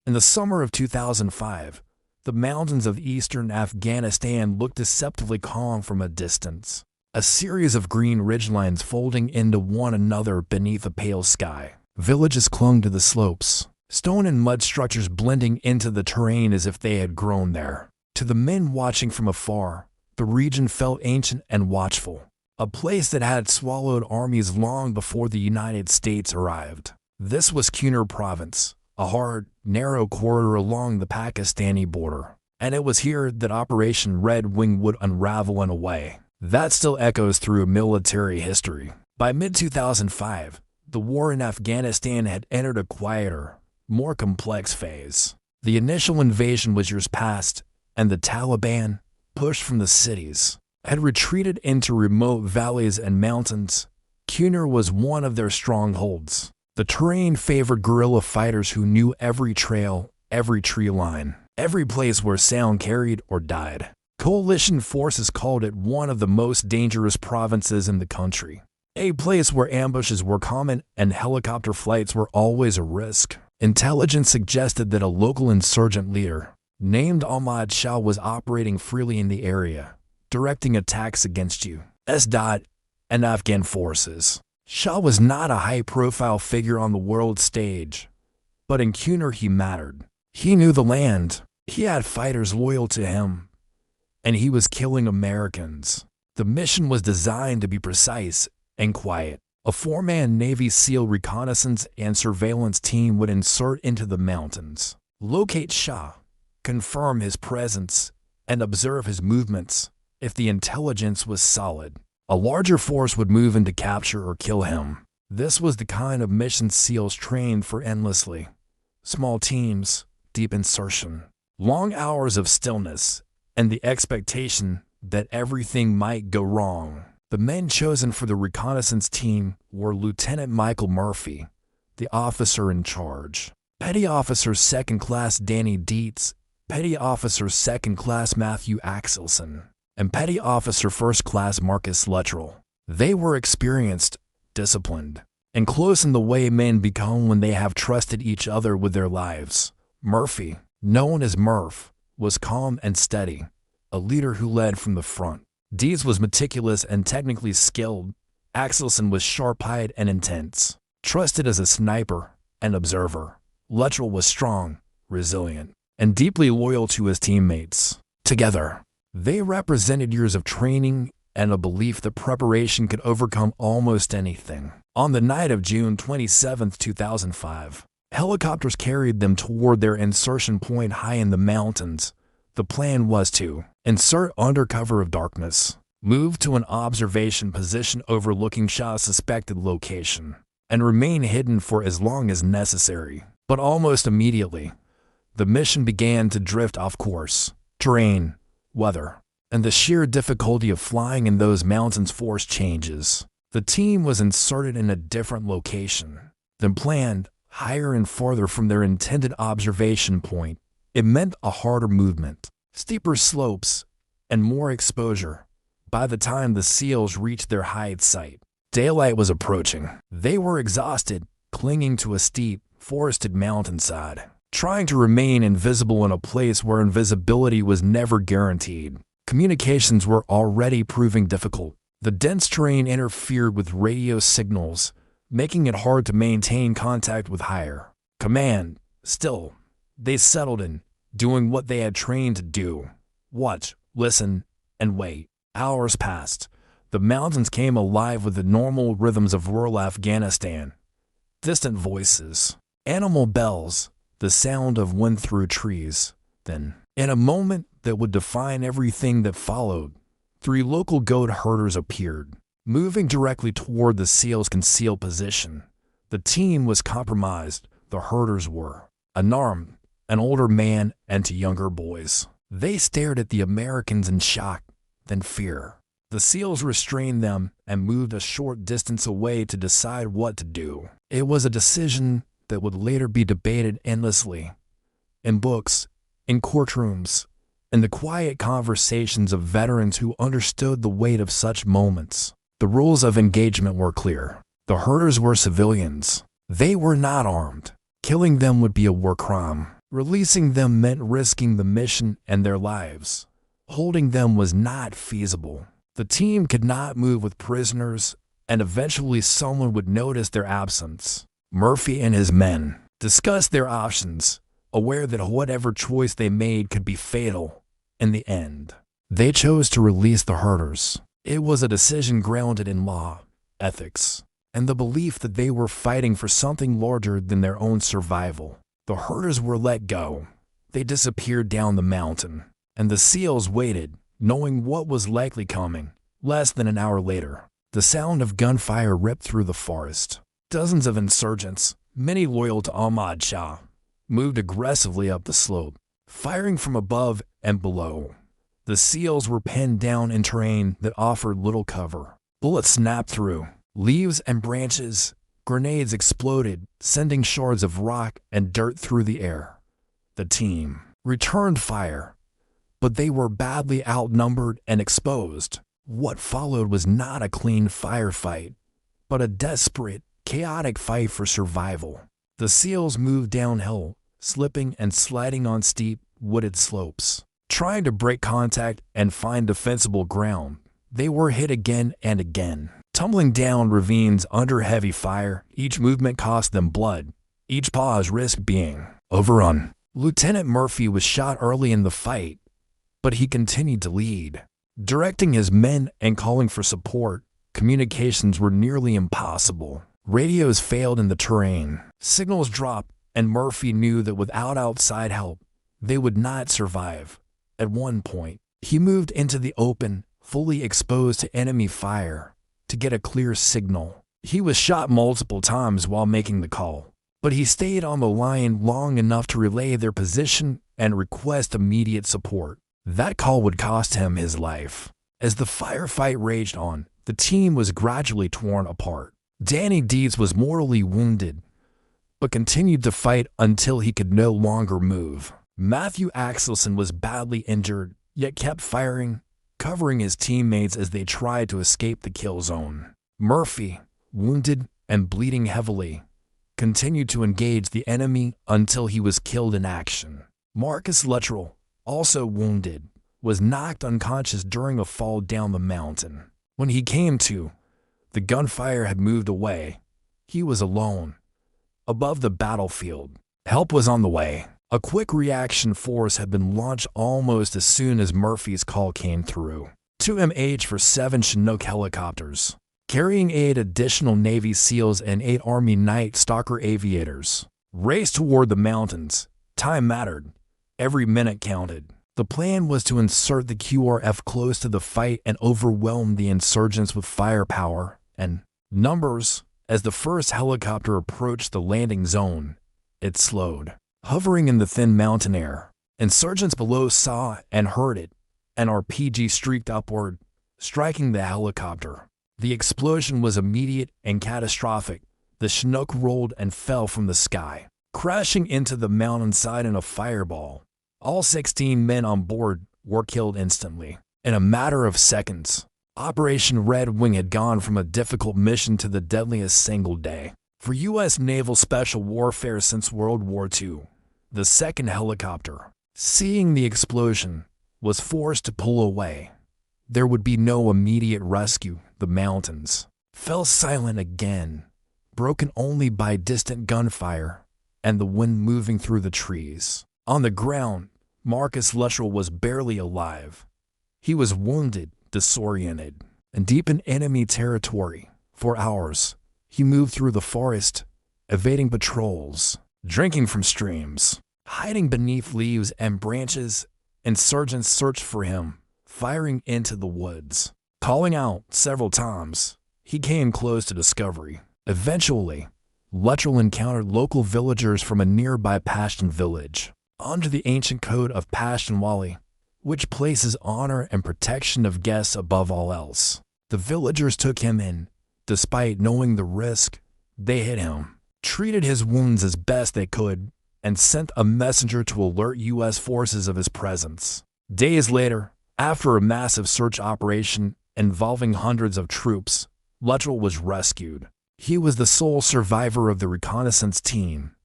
In the summer of 2005, the mountains of eastern Afghanistan looked deceptively calm from a distance, a series of green ridgelines folding into one another beneath a pale sky. Villages clung to the slopes, stone and mud structures blending into the terrain as if they had grown there. To the men watching from afar, the region felt ancient and watchful, a place that had swallowed armies long before the United States arrived. This was Kunar Province, a hard, narrow corridor along the Pakistani border, and it was here that Operation Red Wing would unravel in a way that still echoes through military history. By mid-2005, the war in Afghanistan had entered a quieter, more complex phase. The initial invasion was years past, and the Taliban, pushed from the cities, had retreated into remote valleys and mountains. Kunar was one of their strongholds. The terrain favored guerrilla fighters who knew every trail, every tree line, every place where sound carried or died. Coalition forces called it one of the most dangerous provinces in the country, a place where ambushes were common and helicopter flights were always a risk. Intelligence suggested that a local insurgent leader, named Ahmad Shah, was operating freely in the area, directing attacks against U.S. and Afghan forces. Shah was not a high-profile figure on the world stage, but in Kunar he mattered. He knew the land, he had fighters loyal to him, and he was killing Americans. The mission was designed to be precise and quiet. A four-man Navy SEAL reconnaissance and surveillance team would insert into the mountains, locate Shah, confirm his presence, and observe his movements. If the intelligence was solid, a larger force would move in to capture or kill him. This was the kind of mission SEALs trained for endlessly. Small teams, deep insertion, long hours of stillness, and the expectation that everything might go wrong. The men chosen for the reconnaissance team were Lieutenant Michael Murphy, the officer in charge, Petty Officer Second Class Danny Dietz, Petty Officer Second Class Matthew Axelson, and Petty Officer First Class Marcus Luttrell. They were experienced, disciplined, and close in the way men become when they have trusted each other with their lives. Murphy, known as Murph, was calm and steady, a leader who led from the front. Dietz was meticulous and technically skilled. Axelson was sharp-eyed and intense, trusted as a sniper and observer. Luttrell was strong, resilient, and deeply loyal to his teammates. Together, they represented years of training and a belief that preparation could overcome almost anything. On the night of June 27, 2005, helicopters carried them toward their insertion point high in the mountains. The plan was to insert under cover of darkness, move to an observation position overlooking Shah's suspected location, and remain hidden for as long as necessary. But almost immediately, the mission began to drift off course. Terrain, weather, and the sheer difficulty of flying in those mountains forced changes. The team was inserted in a different location than planned, higher and farther from their intended observation point. It meant a harder movement, steeper slopes, and more exposure. By the time the SEALs reached their hide site, daylight was approaching. They were exhausted, clinging to a steep, forested mountainside, trying to remain invisible in a place where invisibility was never guaranteed. Communications were already proving difficult. The dense terrain interfered with radio signals, making it hard to maintain contact with higher command. Still, they settled in, doing what they had trained to do: watch, listen, and wait. Hours passed. The mountains came alive with the normal rhythms of rural Afghanistan. Distant voices, animal bells, the sound of wind through trees. Then, in a moment that would define everything that followed, 3 local goat herders appeared, moving directly toward the SEALs' concealed position. The team was compromised. The herders were unarmed, an older man and 2 younger boys. They stared at the Americans in shock, then fear. The SEALs restrained them and moved a short distance away to decide what to do. It was a decision that would later be debated endlessly, in books, in courtrooms, in the quiet conversations of veterans who understood the weight of such moments. The rules of engagement were clear. The herders were civilians. They were not armed. Killing them would be a war crime. Releasing them meant risking the mission and their lives. Holding them was not feasible. The team could not move with prisoners, and eventually someone would notice their absence. Murphy and his men discussed their options, aware that whatever choice they made could be fatal in the end. They chose to release the herders. It was a decision grounded in law, ethics, and the belief that they were fighting for something larger than their own survival. The herders were let go. They disappeared down the mountain, and the SEALs waited, knowing what was likely coming. Less than an hour later, the sound of gunfire ripped through the forest. Dozens of insurgents, many loyal to Ahmad Shah, moved aggressively up the slope, firing from above and below. The SEALs were pinned down in terrain that offered little cover. Bullets snapped through leaves and branches. Grenades exploded, sending shards of rock and dirt through the air. The team returned fire, but they were badly outnumbered and exposed. What followed was not a clean firefight, but a desperate, chaotic fight for survival. The SEALs moved downhill, slipping and sliding on steep, wooded slopes. Trying to break contact and find defensible ground, they were hit again and again. Tumbling down ravines under heavy fire, each movement cost them blood. Each pause risked being overrun. Lieutenant Murphy was shot early in the fight, but he continued to lead. Directing his men and calling for support, communications were nearly impossible. Radios failed in the terrain. Signals dropped, and Murphy knew that without outside help, they would not survive. At one point, he moved into the open, fully exposed to enemy fire, to get a clear signal. He was shot multiple times while making the call, but he stayed on the line long enough to relay their position and request immediate support. That call would cost him his life. As the firefight raged on, the team was gradually torn apart. Danny Dietz was mortally wounded, but continued to fight until he could no longer move. Matthew Axelson was badly injured, yet kept firing, covering his teammates as they tried to escape the kill zone. Murphy, wounded and bleeding heavily, continued to engage the enemy until he was killed in action. Marcus Luttrell, also wounded, was knocked unconscious during a fall down the mountain. When he came to, the gunfire had moved away. He was alone, above the battlefield. Help was on the way. A quick reaction force had been launched almost as soon as Murphy's call came through. 2 MH-47 Chinook helicopters, carrying 8 additional Navy SEALs and 8 Army Night Stalker aviators, raced toward the mountains. Time mattered. Every minute counted. The plan was to insert the QRF close to the fight and overwhelm the insurgents with firepower and numbers. As the first helicopter approached the landing zone, it slowed. Hovering in the thin mountain air, insurgents below saw and heard it. An RPG streaked upward, striking the helicopter. The explosion was immediate and catastrophic. The Chinook rolled and fell from the sky, crashing into the mountainside in a fireball. All 16 men on board were killed instantly. In a matter of seconds, Operation Red Wing had gone from a difficult mission to the deadliest single day for U.S. naval special warfare since World War II. The second helicopter, seeing the explosion, was forced to pull away. There would be no immediate rescue. The mountains fell silent again, broken only by distant gunfire and the wind moving through the trees. On the ground, Marcus Luttrell was barely alive. He was wounded, disoriented, and deep in enemy territory. For hours, he moved through the forest, evading patrols, drinking from streams, hiding beneath leaves and branches. Insurgents searched for him, firing into the woods. Calling out several times, he came close to discovery. Eventually, Luttrell encountered local villagers from a nearby Pashtun village. Under the ancient code of Pashtunwali, which places honor and protection of guests above all else, the villagers took him in. Despite knowing the risk, they hid him, treated his wounds as best they could, and sent a messenger to alert U.S. forces of his presence. Days later, after a massive search operation involving hundreds of troops, Luttrell was rescued. He was the sole survivor of the reconnaissance team.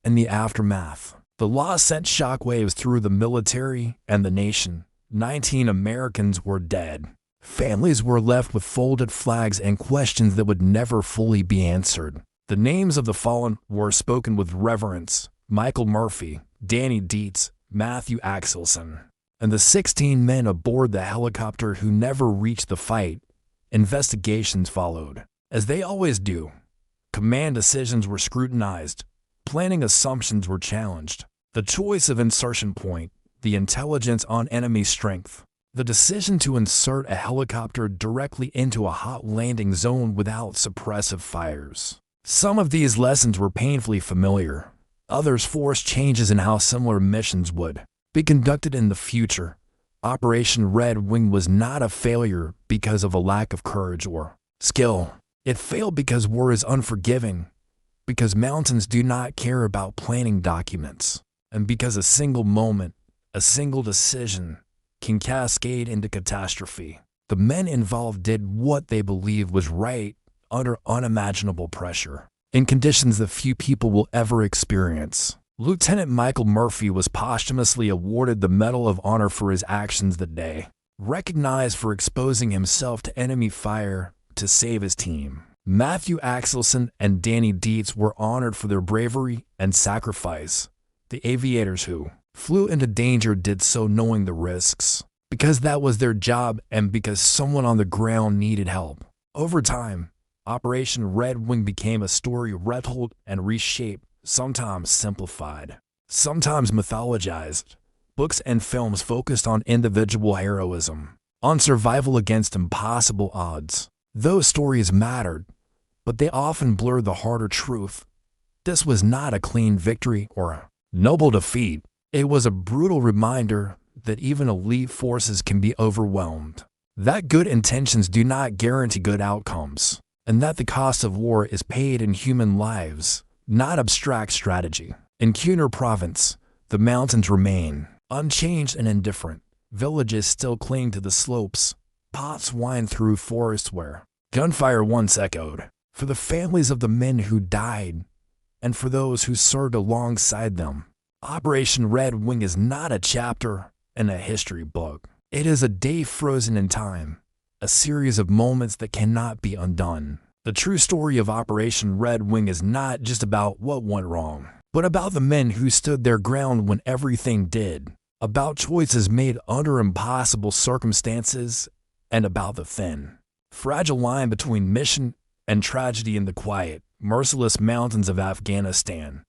In the aftermath, The loss sent shockwaves through the military and the nation. 19 Americans were dead. Families were left with folded flags and questions that would never fully be answered. The names of the fallen were spoken with reverence: Michael Murphy, Danny Dietz, Matthew Axelson, and the 16 men aboard the helicopter who never reached the fight. Investigations followed. As they always do, command decisions were scrutinized. Planning assumptions were challenged. The choice of insertion point, the intelligence on enemy strength, the decision to insert a helicopter directly into a hot landing zone without suppressive fires. Some of these lessons were painfully familiar. Others forced changes in how similar missions would be conducted in the future. Operation Red Wing was not a failure because of a lack of courage or skill. It failed because war is unforgiving, because mountains do not care about planning documents, and because a single moment, a single decision, can cascade into catastrophe. The men involved did what they believed was right under unimaginable pressure, in conditions that few people will ever experience. Lieutenant Michael Murphy was posthumously awarded the Medal of Honor for his actions that day, recognized for exposing himself to enemy fire to save his team. Matthew Axelson and Danny Dietz were honored for their bravery and sacrifice. The aviators who flew into danger did so knowing the risks, because that was their job and because someone on the ground needed help. Over time, Operation Red Wing became a story retold and reshaped, sometimes simplified, sometimes mythologized. Books and films focused on individual heroism, on survival against impossible odds. Those stories mattered, but they often blurred the harder truth. This was not a clean victory or a noble defeat. It was a brutal reminder that even elite forces can be overwhelmed, that good intentions do not guarantee good outcomes, and that the cost of war is paid in human lives, not abstract strategy. In Kunar Province, the mountains remain unchanged and indifferent. Villages still cling to the slopes. Pots wind through forests where gunfire once echoed. For the families of the men who died, and for those who served alongside them, Operation Red Wing is not a chapter in a history book. It is a day frozen in time, a series of moments that cannot be undone. The true story of Operation Red Wing is not just about what went wrong, but about the men who stood their ground when everything did, about choices made under impossible circumstances, and about the thin, fragile line between mission and tragedy in the quiet, merciless mountains of Afghanistan.